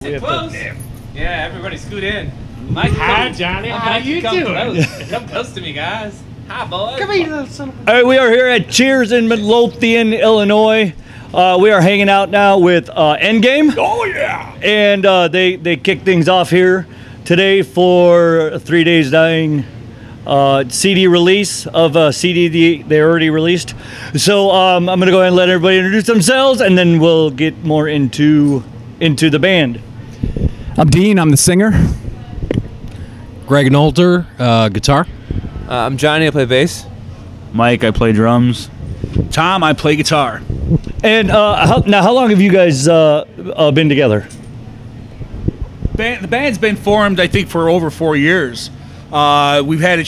Close. Yeah, everybody scoot in. Mike, hi, Johnny. How you doing? Come close to me, guys. Hi, boys. Come here, little son of a... All right, we are here at Cheers in Midlothian, Illinois. We are hanging out now with Endgame. Oh, yeah. And they kick things off here today for 3 Days Dying CD release of a CD they already released. So I'm going to go ahead and let everybody introduce themselves, and then we'll get more into the band. I'm Dean. I'm the singer. Greg Nolter, guitar. I'm Johnny. I play bass. Mike, I play drums. Tom, I play guitar. And how long have you guys been together? The band's been formed, I think, for over 4 years. We've had a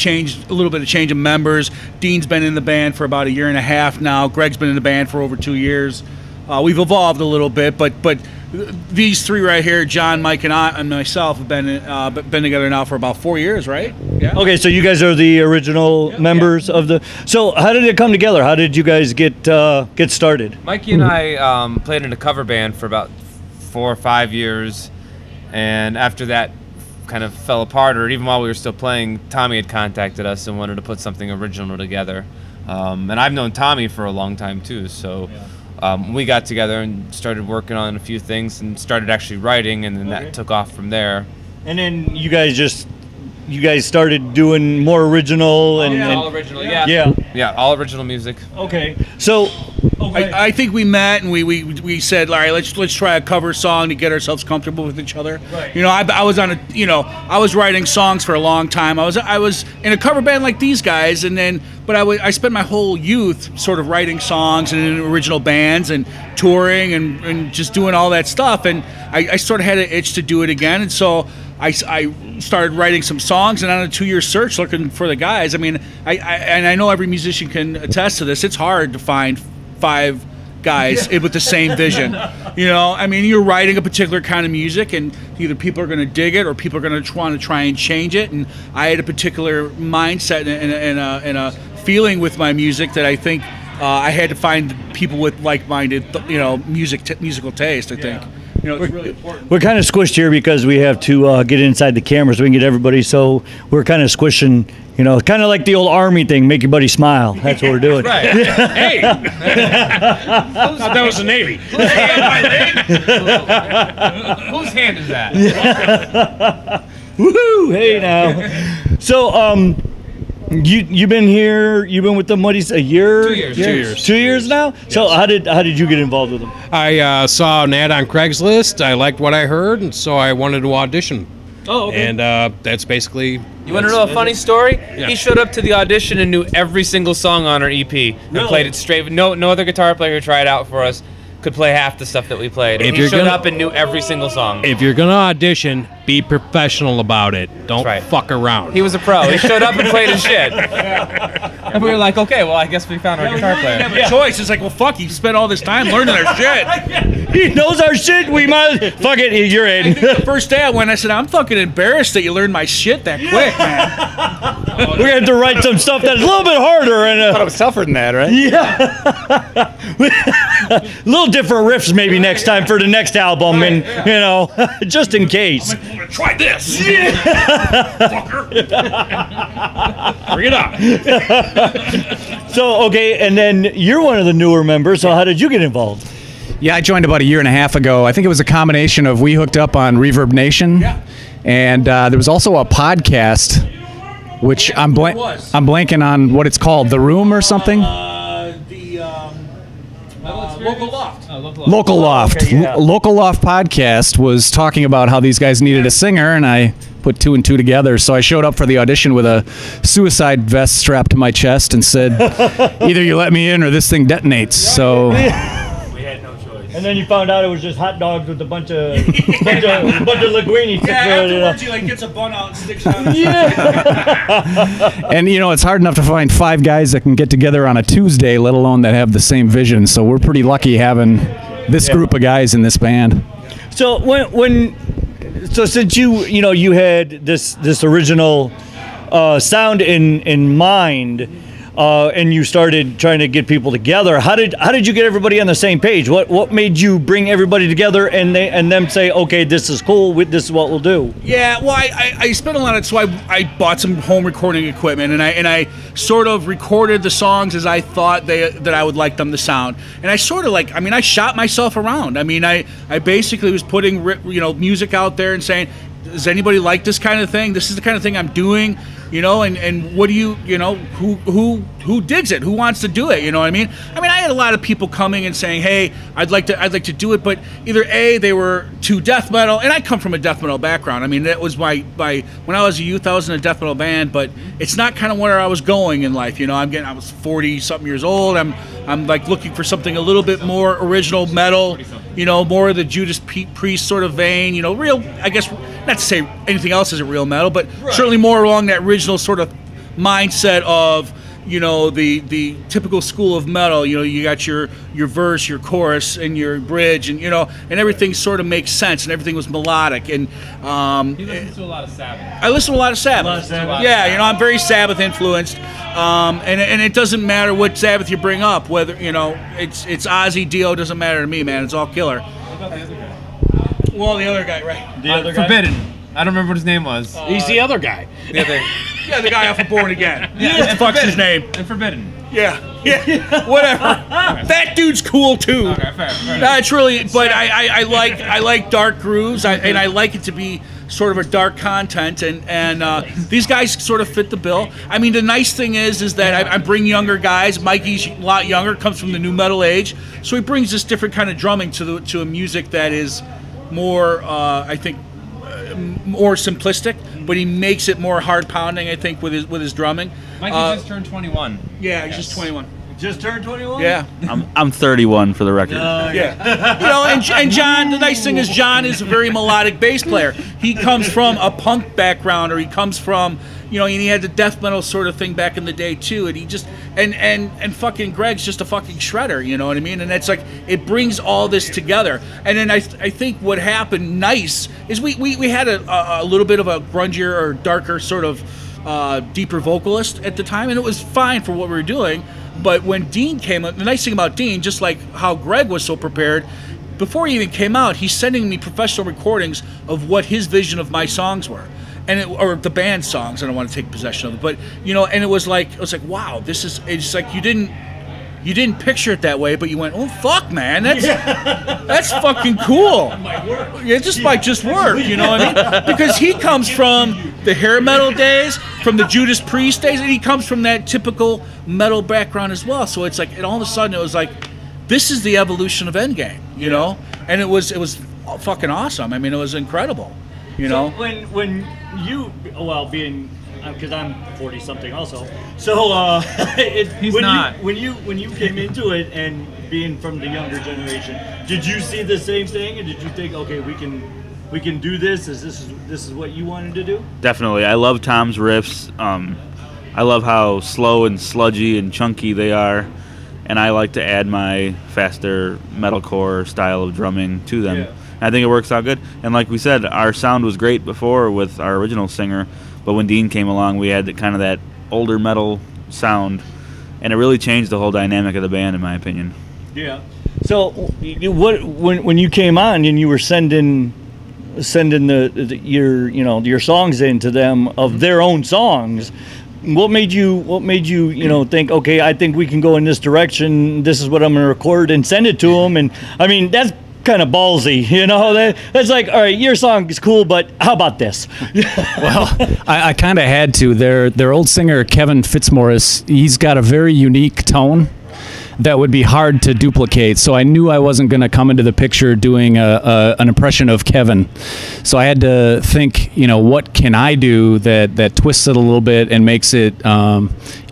little bit of change of members. Dean's been in the band for about 1.5 years now. Greg's been in the band for over 2 years. We've evolved a little bit, but these three right here, John, Mike, and myself, have been together now for about 4 years, right? Yeah. Okay, so you guys are the original members of the. So how did it come together? How did you guys get started? Mikey and I played in a cover band for about 4 or 5 years, and after that kind of fell apart, or even while we were still playing, Tommy had contacted us and wanted to put something original together. And I've known Tommy for a long time too, so. We got together and started working on a few things and started actually writing, and then that took off from there. And then you guys started doing more original and all original, yeah, all original music. Okay, so I think we met and we said, all right, let's try a cover song to get ourselves comfortable with each other. Right. You know, I was on I was writing songs for a long time. I was in a cover band like these guys, but I spent my whole youth sort of writing songs and in original bands and touring and just doing all that stuff. And I sort of had an itch to do it again, and so I started writing some songs, and on a 2-year search looking for the guys. I mean, I know every musician can attest to this. It's hard to find 5 guys with the same vision. You know, I mean, you're writing a particular kind of music, and either people are going to dig it or people are going to want to try and change it. And I had a particular mindset and a feeling with my music that I think I had to find people with like-minded, musical taste. I think. You know, it's really important. We're kind of squished here because we have to get inside the camera so we can get everybody. So we're kind of squishing, kind of like the old Army thing, make your buddy smile. That's what we're doing. Right. Hey! Thought that was the Navy. Whose hand is that? Woohoo! Hey now. So you've been here. You've been with them. What is a year? 2 years. Yeah. 2 years. 2 years now. Yes. So how did you get involved with them? I saw an ad on Craigslist. I liked what I heard, and so I wanted to audition. Oh, okay. And that's basically. You want to know a funny story? Yeah. He showed up to the audition and knew every single song on our EP and played it straight. No other guitar player tried out for us could play half the stuff that we played. And he showed up and knew every single song. If you're gonna audition, be professional about it. Don't fuck around. He was a pro. He showed up and played his shit. And we were like, okay, well, I guess we found our guitar player. We didn't have a choice. It's like, well, fuck, he spent all this time learning our shit. He knows our shit. We might fuck it. You're in. The first day I went, I said, I'm fucking embarrassed that you learned my shit that quick, man. We're gonna have to write some stuff that's a little bit harder and I thought it was tougher than that, right? Yeah. A little different riffs maybe next time for the next album, and just in case. I'm gonna try this. Fucker. Bring it on. So okay, and then you're one of the newer members. So how did you get involved? Yeah, I joined about 1.5 years ago. I think it was a combination of we hooked up on Reverb Nation, and there was also a podcast, which I'm blanking on what it's called, The Room or something. Local Loft. Local Loft. Okay, yeah. Local Loft podcast was talking about how these guys needed a singer, and I put 2 and 2 together. So I showed up for the audition with a suicide vest strapped to my chest and said, either you let me in or this thing detonates. So. And then you found out it was just hot dogs with a bunch of linguine. Yeah, afterwards he gets a bun out and sticks it on. Yeah. And it's hard enough to find 5 guys that can get together on a Tuesday, let alone that have the same vision. So we're pretty lucky having this group of guys in this band. So since you had this original sound in mind. and you started trying to get people together. How did you get everybody on the same page? What made you bring everybody together and them say, okay, this is cool. This is what we'll do. Yeah, well, I spent a lot of, so I bought some home recording equipment, and I sort of recorded the songs as I thought that I would like them to sound. And I sort of I shot myself around. I mean, I basically was putting music out there and saying, does anybody like this kind of thing? This is the kind of thing I'm doing, and what do who digs it? Who wants to do it? You know what I mean? I had a lot of people coming and saying, hey, I'd like to do it, but either A, they were too death metal, and I come from a death metal background. I mean, that was when I was a youth, I was in a death metal band, but it's not kind of where I was going in life. I was 40 something years old. I'm like looking for something a little bit more original metal, more of the Judas Priest sort of vein, real, I guess, not to say anything else isn't real metal, but certainly more along that original sort of mindset of, the typical school of metal. You got your verse, your chorus, and your bridge, and and everything sort of makes sense, and everything was melodic. And you listen to a lot of Sabbath. I listen to a lot of Sabbath. Yeah, I'm very Sabbath influenced. And it doesn't matter what Sabbath you bring up, whether it's Ozzy, Dio, doesn't matter to me, man. It's all killer. What about the other guy? Well, the other guy, right? The other guy? Forbidden. I don't remember what his name was. He's the other guy. The other. Yeah, the guy off of Born Again. Yeah, What the fuck's his name? And Forbidden. Yeah, whatever. That dude's cool too. Okay, fair. No, it's really, but I like dark grooves, and I like it to be sort of a dark content, and these guys sort of fit the bill. I mean, the nice thing is that I bring younger guys. Mikey's a lot younger, comes from the new metal age, so he brings this different kind of drumming to a music that is more, I think, more simplistic, but he makes it more hard pounding, I think, with his drumming. Mikey just turned 21. Yeah, he's just 21. Just turned 21? Yeah. I'm 31 for the record. Yeah. And John, the nice thing is John is a very melodic bass player. He comes from a punk background, or he comes from, and he had the death metal sort of thing back in the day too. And he just, and fucking Greg's just a fucking shredder, you know what I mean? And it's like, it brings all this together. And then I think what happened nice is we had a little bit of a grungier or darker sort of deeper vocalist at the time, and it was fine for what we were doing. But when Dean came up, the nice thing about Dean, just like how Greg was so prepared, before he even came out, he's sending me professional recordings of what his vision of my songs were, or the band's songs. I don't want to take possession of it, but and it was like wow, it's like you didn't picture it that way, but you went, oh fuck, man, that's fucking cool. It just might just work, you know what I mean? Because he comes from the hair metal days, from the Judas Priest days, and he comes from that typical metal background as well. So it's like, and all of a sudden it was like, this is the evolution of Endgame, you know? And it was fucking awesome. I mean, it was incredible, you know? When you, being, because I'm 40 something also, so when you came into it and being from the younger generation, did you see the same thing, and did you think, okay, we can do this? This is what you wanted to do? Definitely. I love Tom's riffs. I love how slow and sludgy and chunky they are, and I like to add my faster metalcore style of drumming to them. Yeah. I think it works out good. And like we said, our sound was great before with our original singer, but when Dean came along, we had that older metal sound, and it really changed the whole dynamic of the band, in my opinion. Yeah. So, when you came on and you were sending your songs into them of their own songs, what made you think, okay, I think we can go in this direction. This is what I'm going to record and send it to them. And I mean, that's kind of ballsy, That's like, all right, your song is cool, but how about this? Well, I kind of had to. Their old singer Kevin Fitzmaurice, he's got a very unique tone that would be hard to duplicate. So I knew I wasn't going to come into the picture doing an impression of Kevin. So I had to think, what can I do that twists it a little bit and makes it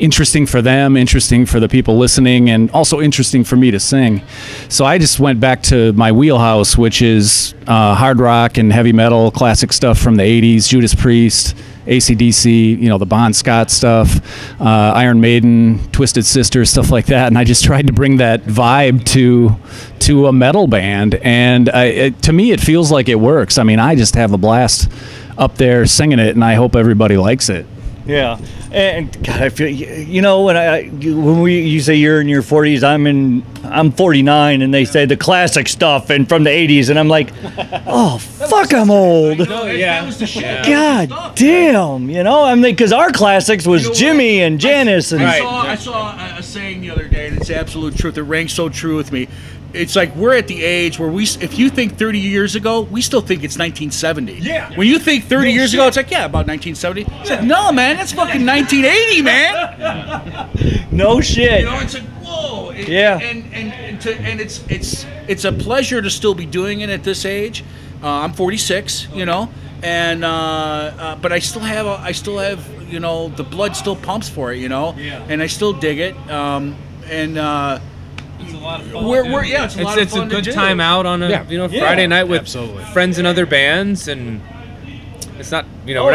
interesting for them, interesting for the people listening, and also interesting for me to sing. So I just went back to my wheelhouse, which is hard rock and heavy metal, classic stuff from the 80s, Judas Priest, AC/DC, the Bon Scott stuff, Iron Maiden, Twisted Sister, stuff like that. And I just tried to bring that vibe to a metal band. And to me, it feels like it works. I mean, I just have a blast up there singing it, and I hope everybody likes it. Yeah, and God, I feel when you say you're in your 40s, I'm 49, and they say the classic stuff and from the 80s, and I'm like, oh fuck, I'm old. That was the shit. God damn, I mean, because our classics was Jimmy and Janice and. I saw a saying the other day, and it's absolute truth. It rang so true with me. It's like we're at the age where if you think 30 years ago, we still think it's 1970. Yeah. When you think 30 years ago, it's like, about 1970. It's like, no, man, that's fucking 1980, man. No shit. It's like, whoa. Yeah. And it's a pleasure to still be doing it at this age. I'm 46, and but I still have the blood still pumps for it, and I still dig it. It's a lot of fun. It's a lot of fun It's a good to do. time out on a Friday night with absolutely. friends and other bands, and it's not we're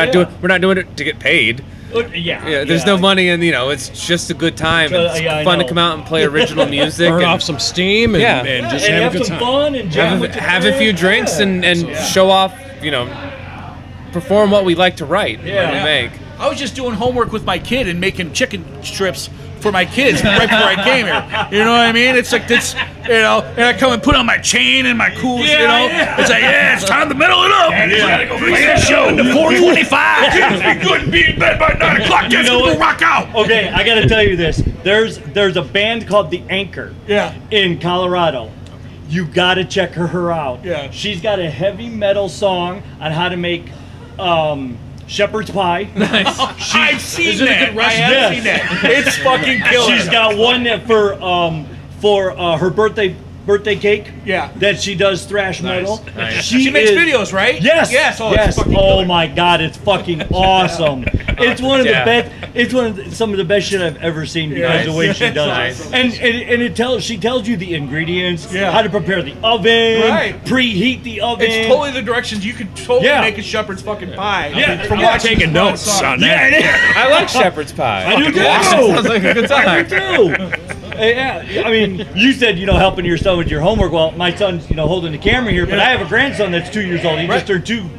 not doing it to get paid. There's no money, and it's just a good time. It's fun to come out and play original music, Burn and off some steam and just have a good some time. fun and jam with your have a few drinks and show off. Perform what we like to write and make. I was just doing homework with my kid and making chicken strips for my kids right before I came here. You know what I mean? It's like this, and I come and put on my chain and my cool, It's like, it's time to metal it up. Gotta go play that show. The 425. Kids be good and be in bed by 9 o'clock. Kids will rock out. Okay, I got to tell you this. There's a band called The Anchor in Colorado. You got to check her out. Yeah. She's got a heavy metal song on how to make shepherd's pie. Nice. I've seen Is it a that. good recipe? I have Yes. seen that. It's fucking killer. She's got one that for her birthday cake. Yeah. That she does thrash metal. Nice. She makes videos, right? Yes. Yes. Oh, yes. It's fucking Oh killer. my God, it's fucking awesome. It's one of the best. It's some of the best shit I've ever seen because of the way she does it. And she tells you the ingredients, how to prepare the oven, preheat the oven. It's totally the directions you could totally make a shepherd's fucking pie. Yeah. From Watching taking notes on that. Yeah, I like shepherd's pie. I do too. Sounds like a good time. I do too. Yeah, I mean, you said helping your son with your homework. Well, my son's holding the camera here, but I have a grandson that's 2 years old. He just turned 2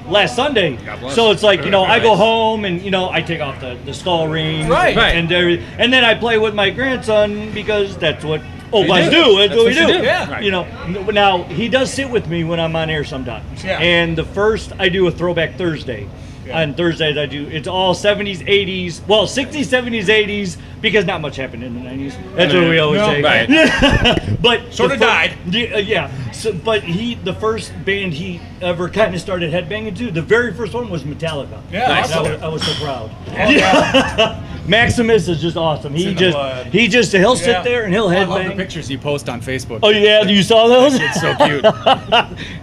last Sunday. So it's like I go home and I take off the skull ring, and then I play with my grandson because that's what old guys do. That's what we do. Yeah. Now he does sit with me when I'm on air sometimes. Yeah. And the first I do a throwback Thursday. On Thursdays it's all 70s, 80s, well 60s, 70s, 80s because not much happened in the 90s. That's what we always say. Right. But Sort of died. Yeah. So, but the first band he ever kind of started headbanging to, the very first one was Metallica. Yeah, Nice. awesome. I was so proud. Maximus is just awesome. He'll sit there and he'll I love the headbang. pictures you post on Facebook. Oh yeah, you saw those? It's so cute.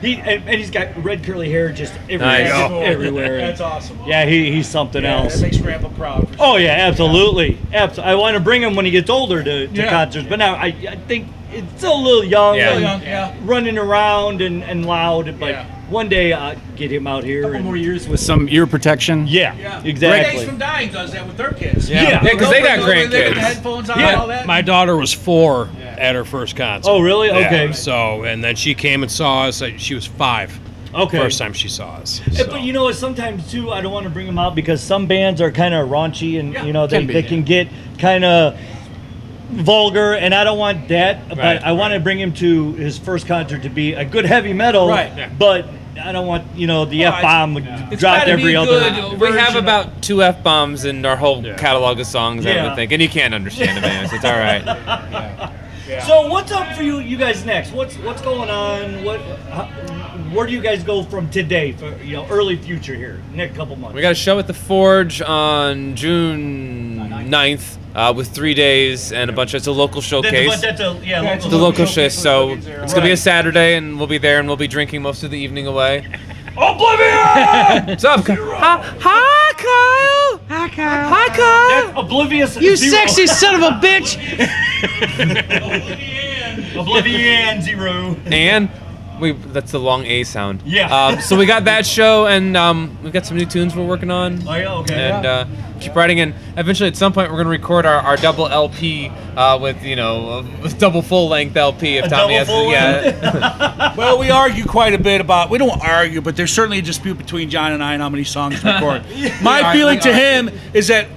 And he's got red curly hair just everywhere. Nice. Everywhere. That's awesome. Yeah, he's something else. That makes Grandpa proud. For sure. Oh yeah, absolutely. I want to bring him when he gets older to concerts, but now I think it's still a little young, and running around and loud. But one day I'll get him out here. More years with some ear protection. Yeah, Days exactly. from Dying does that with their kids. Yeah, because they got They got the grandkids. headphones on and all that. My daughter was 4 at her first concert. Oh really? Yeah, Okay. so, and then she came and saw us. She was 5. Okay. First time she saw us. But sometimes too, I don't want to bring them out because some bands are kind of raunchy and they can get kind of vulgar, and I don't want that. But I want to bring him to his first concert to be a good heavy metal. Right. Yeah. But I don't want the F-bomb It's dropped gotta be every other. We have about 2 F-bombs in our whole catalog of songs, I would think. And you can't understand them, anyways. It's all right. So what's up for you guys next? What's going on? Where do you guys go from today for early future here, next couple months? We got a show at the Forge on June 9th with 3 days and a bunch of, it's a local showcase. That's The local showcase, so it's going to be a Saturday, and we'll be there, and we'll be drinking most of the evening away. Oblivion! What's up? Hi, Kyle! Hi, Kyle! Hi, Kyle! That's Oblivious. You Zero. sexy son of a bitch! Oblivion 0. And That's the long A sound. Yeah. So we got that show, and we've got some new tunes we're working on. Oh, yeah, okay. And keep writing, and eventually at some point we're going to record our double LP with with double full length LP if Tommy has to. Yeah. Well, we argue quite a bit about. We don't argue, but there's certainly a dispute between John and I on how many songs to record. My feeling to him is that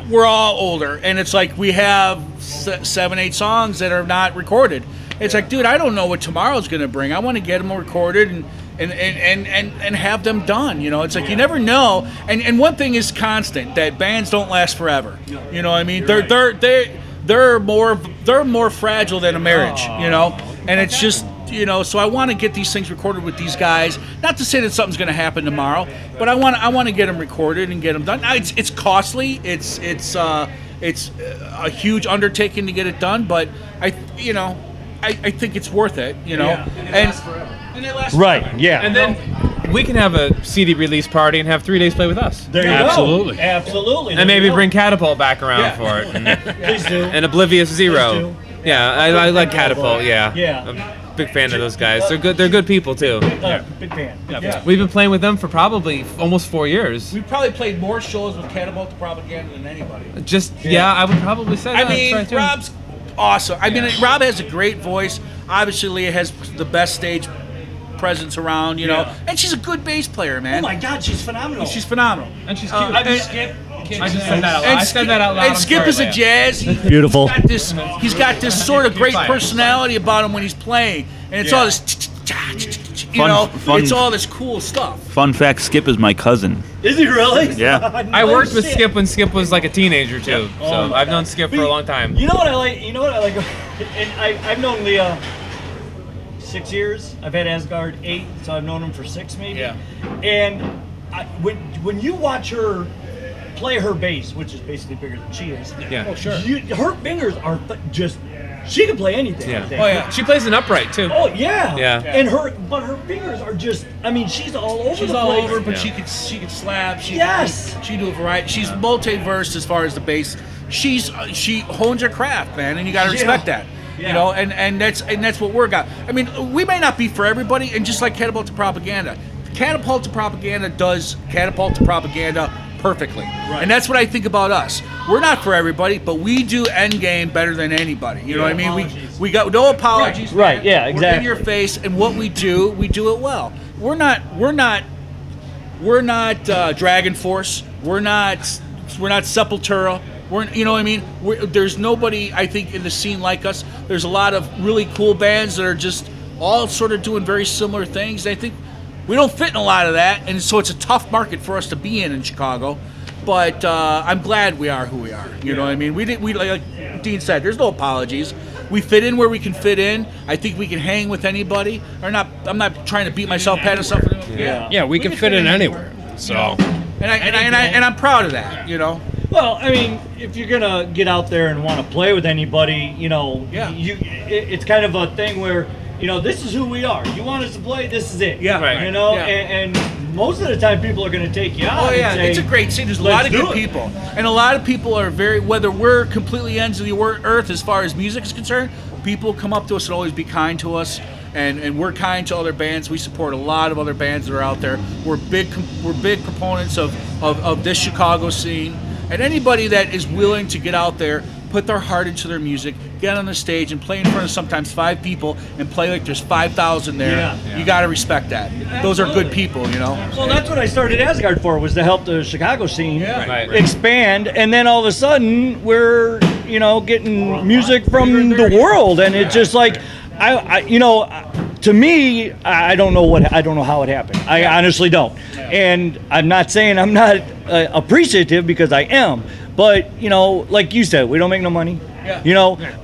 we're all older, and it's like we have 7, 8 songs that are not recorded. It's like, dude, I don't know what tomorrow's going to bring. I want to get them recorded and have them done. It's like you never know. And one thing is constant, that bands don't last forever. You know what I mean? They're more fragile than a marriage. And it's just. So I want to get these things recorded with these guys. Not to say that something's going to happen tomorrow, but I want to get them recorded and get them done. It's costly. It's a huge undertaking to get it done, but I think it's worth it. And they last Right. forever. Yeah. And then we can have a CD release party and have 3 days play with us. There you Absolutely. go. Absolutely. And There maybe you go. bring Catapult back around for it. And, Please do. and Oblivious Zero. Please do. Yeah, I like Catapult. Yeah. Yeah. I'm a big fan of those guys. They're good. They're good people too. Big fan. Yeah. We've been playing with them for probably almost 4 years. We probably played more shows with Catapult to Propaganda than anybody. I would probably say that. I mean, That's right, too. Rob's awesome. I mean, Rob has a great voice. Obviously, Leah has the best stage presence around, and she's a good bass player, man. Oh my God, she's phenomenal. She's phenomenal. And she's cute. I mean, Skip. I just said that out loud. I said that out loud. And I'm Skip sorry, is a Leia. jazz. Beautiful. He's got this sort of great personality about him when he's playing, and it's all this, Fun- it's all this cool stuff. Fun fact: Skip is my cousin. Is he really? Yeah. I worked with Skip when Skip was like a teenager too, so I've known Skip for a long time. You know what I like? And I've known Leah 6 years. I've had Asgard 8, so I've known him for 6 maybe. Yeah. And when you watch her play her bass, which is basically bigger than she is. Yeah. Oh, sure. Her fingers are just. She can play anything. Yeah. I think. Oh, yeah. She plays an upright too. Oh yeah. Yeah. And her fingers are just. I mean, she's all over She's the all place. over, but Yeah. she could slap. Yes. She do a variety. She's multi-versed as far as the bass. She hones her craft, man, and you got to respect that. Yeah. And that's what we're got. I mean, we may not be for everybody, and just like Catapult to Propaganda, Catapult to Propaganda does Catapult to Propaganda perfectly. Right. And that's what I think about us. We're not for everybody, but we do Endgame better than anybody. You know what I mean? We got no apologies. Right, man. yeah, We're exactly. in your face, and what we do it well. We're not Dragon Force. We're not Sepultura. You know what I mean? There's nobody, I think, in the scene like us. There's a lot of really cool bands that are just all sort of doing very similar things. I think we don't fit in a lot of that, and so it's a tough market for us to be in Chicago. But I'm glad we are who we are. You know what I mean? We like Dean said, there's no apologies. We fit in where we can fit in. I think we can hang with anybody. I'm not trying to beat myself, pat myself. Yeah, we can fit in anywhere. So. And I'm proud of that. Well, I mean, if you're gonna get out there and want to play with anybody, Yeah. it's kind of a thing where, this is who we are. You want us to play, this is it. Yeah. Right. Yeah. And most of the time people are gonna take you out. Oh yeah, and say, it's a great scene. There's a lot of "Let's good do it." people, and a lot of people are whether we're completely ends of the earth as far as music is concerned. People come up to us and always be kind to us, and we're kind to other bands. We support a lot of other bands that are out there. We're big proponents of this Chicago scene, and anybody that is willing to get out there, put their heart into their music, get on the stage and play in front of sometimes 5 people and play like there's 5,000 there. Yeah. You got to respect that. Those are good people, Well, that's what I started Asgard for, was to help the Chicago scene Right. expand, and then all of a sudden we're getting music from the world, and it's just like to me, I don't know how it happened. I honestly don't, and I'm not saying I'm not appreciative, because I am. But like you said, we don't make no money.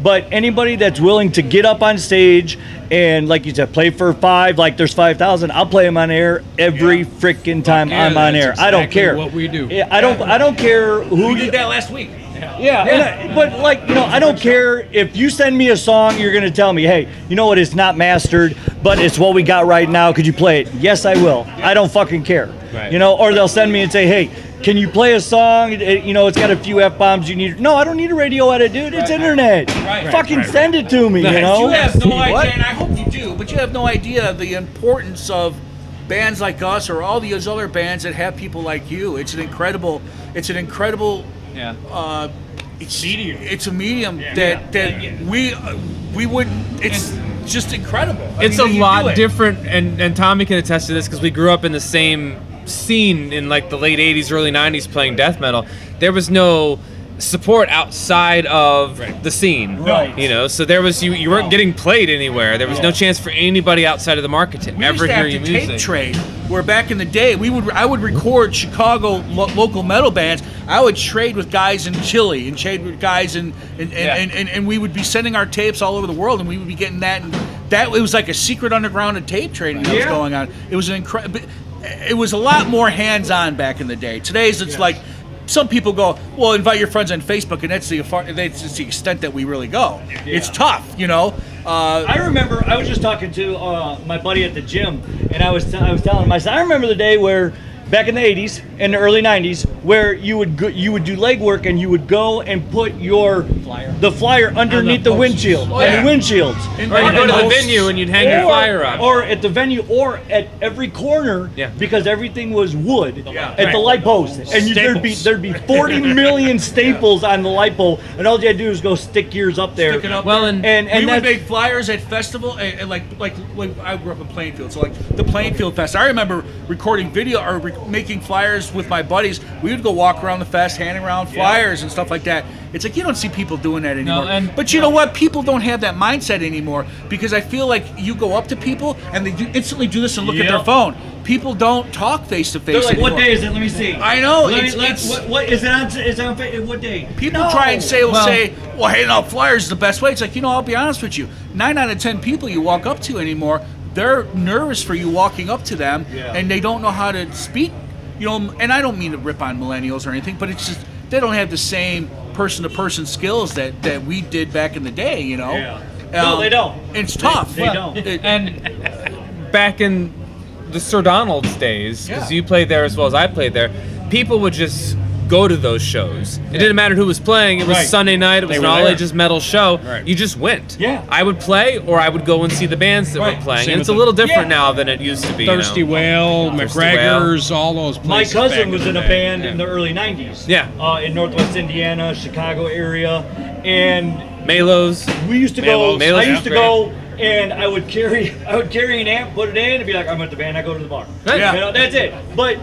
But anybody that's willing to get up on stage and, like you said, play for 5, like there's 5,000, I'll play them on air every freaking time Yeah, I'm on that's air. I don't exactly care. what we do. Yeah, I don't care who We did that last week. Yeah, but I don't care if you send me a song, you're going to tell me, hey, you know what, it's not mastered, but it's what we got right now. Could you play it? Yes, I will. I don't fucking care. Right. Or they'll send me and say, hey, can you play a song? You know, it's got a few F-bombs you need. No, I don't need a radio edit, dude. It's internet. Fucking send it to me, you know? You have no idea, and I hope you do, but you have no idea the importance of bands like us or all these other bands that have people like you. It's an incredible it's a medium that we wouldn't. It's just incredible. It's a lot different, and Tommy can attest to this because we grew up in the same scene in like the late 80s, early 90s playing death metal. There was no support outside of the scene, you know, so there was you weren't getting played anywhere. There was no chance for anybody outside of the market to ever hear your music. Tape trade, where back in the day I would record Chicago local metal bands. I would trade with guys in Chile and trade with guys and we would be sending our tapes all over the world, and we would be getting that, and that it was like a secret underground of tape trading that was going on. It was it was a lot more hands-on back in the day. Today's it's like some people go, well, invite your friends on Facebook, and that's the extent that we really go. Yeah. It's tough, you know. I remember I was just talking to my buddy at the gym, and I was telling him, I said, I remember the day where back in the 80s and the early 90s where you would do legwork and you would go and put the flyer underneath the windshield and the windshields. Or you'd go to the venue and you'd hang your flyer up. Or at the venue, or at every corner, because everything was wood, at the light post. And there'd be 40 million staples on the light pole, and all you had to do was go stick yours up there. Stick it up there. And we would make flyers at festival, and like I grew up in Plainfield, so like the Plainfield Fest. I remember recording video or making flyers with my buddies. We would go walk around the fest, handing around flyers and stuff like that. It's like you don't see people doing that anymore. But you know what? People don't have that mindset anymore, because I feel like you go up to people and they instantly do this and look at their phone. People don't talk face to face. They're like, anymore. what day is it? Let me see. I know. What is it on? Is it on? What day? People try and say, well, hey, no, flyers is the best way. It's like, you know, I'll be honest with you. 9 out of 10 people you walk up to anymore, they're nervous for you walking up to them, and they don't know how to speak. You know, and I don't mean to rip on millennials or anything, but it's just they don't have the same person-to-person skills that we did back in the day. You know, no, they don't. It's tough. They don't. And back in the Sir Donald's days, because you played there as well as I played there, people would just go to those shows. It didn't matter who was playing. It was Sunday night. It was an all-ages metal show. You just went. I would play, or I would go and see the bands that were playing. And it's a little different now than it used to be. Thirsty Whale, McGregor's, all those places. My cousin was in a band in the early 90s. In Northwest Indiana, Chicago area. And Melos. We used to go. I used to go, and I would carry an amp, put it in, and be like, I'm at the band, I go to the bar. You know, that's it. But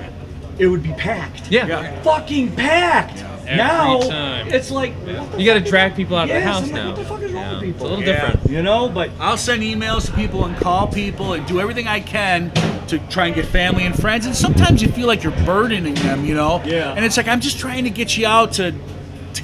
it would be packed. Fucking packed. Now it's like you got to drag people out of the house now. What the fuck is wrong with people? It's a little different, you know. But I'll send emails to people and call people and do everything I can to try and get family and friends. And sometimes you feel like you're burdening them, you know. And it's like, I'm just trying to get you out to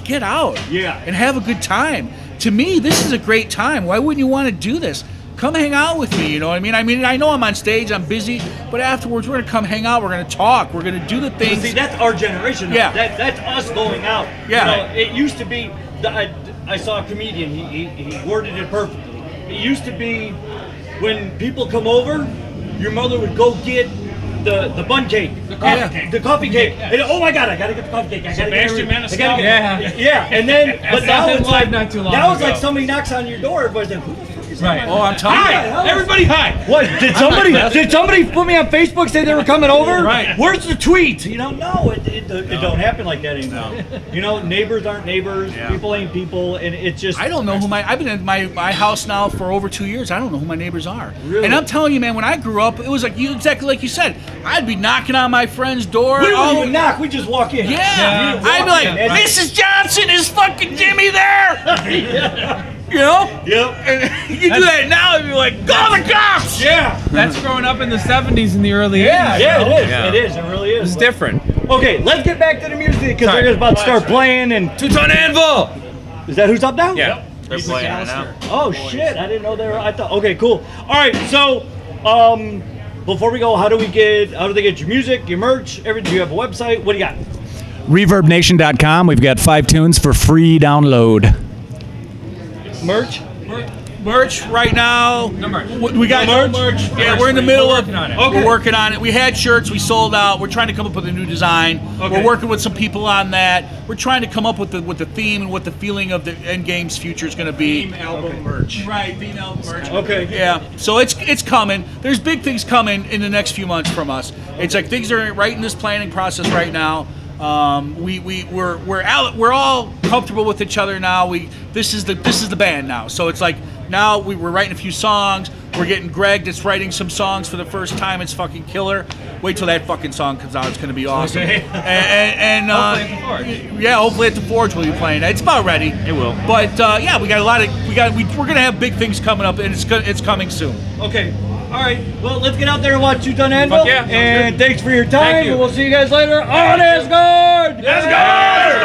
get out. And have a good time. To me, this is a great time. Why wouldn't you want to do this? Come hang out with me, you know what I mean? I know I'm on stage, I'm busy, but afterwards we're going to come hang out, we're going to talk, we're going to do the things. See, that's our generation. That's us going out. You know, it used to be, I saw a comedian, he worded it perfectly. It used to be when people come over, your mother would go get the bun cake, the coffee cake. And, oh my God, I gotta get the coffee cake. And then, but now it's like, now it's like somebody knocks on your door, everybody's like, who the fuck is that? Oh, I'm telling you. Everybody hi. What, did somebody put me on Facebook, say they were coming over? Where's the tweet? You know, no, it don't happen like that anymore. You know, neighbors aren't neighbors, people ain't people, and it's just. I don't know who I've been in my house now for over 2 years. I don't know who my neighbors are. Really? And I'm telling you, man, when I grew up, it was like exactly like you said. I'd be knocking on my friend's door. We don't even knock, we just walk in. I'd be like, Mrs. Johnson, is fucking Jimmy there? You know? And you do that now, and you're like, call the cops! That's growing up in the 70s and the early 80s. It is. It really is. It's different. Okay, let's get back to the music, because they're about to start playing. And Two-Ton Anvil! Is that who's up now? Yeah. They're playing right now. Oh, shit. I didn't know they were. I thought. Okay, cool. All right, so, before we go, how do they get your music, your merch, everything? Do you have a website? What do you got? ReverbNation.com. We've got 5 tunes for free download. Merch? Merch right now. No merch. We got no merch. Yeah, we're in the middle of. working on it. We're working on it. We had shirts. We sold out. We're trying to come up with a new design. Okay. We're working with some people on that. We're trying to come up with the theme and what the feeling of the Endgame's future is going to be. Theme album merch. Right, theme album merch. Okay. Yeah. So it's coming. There's big things coming in the next few months from us. It's like things are right in this planning process right now. We're all comfortable with each other now. This is the band now. So it's like now we're writing a few songs. We're getting Greg that's writing some songs for the first time. It's fucking killer. Wait till that fucking song comes out. It's gonna be awesome. Okay. And Hopefully at the Forge. yeah, hopefully at the Forge we'll be playing. It's about ready. It will. But yeah, we got a lot of we're gonna have big things coming up, and it's coming soon. Okay. All right. Well, let's get out there and watch you done Anvil. Fuck yeah, sounds And good. thanks for your time. Thank you. And we'll see you guys later on Asgard. Asgard!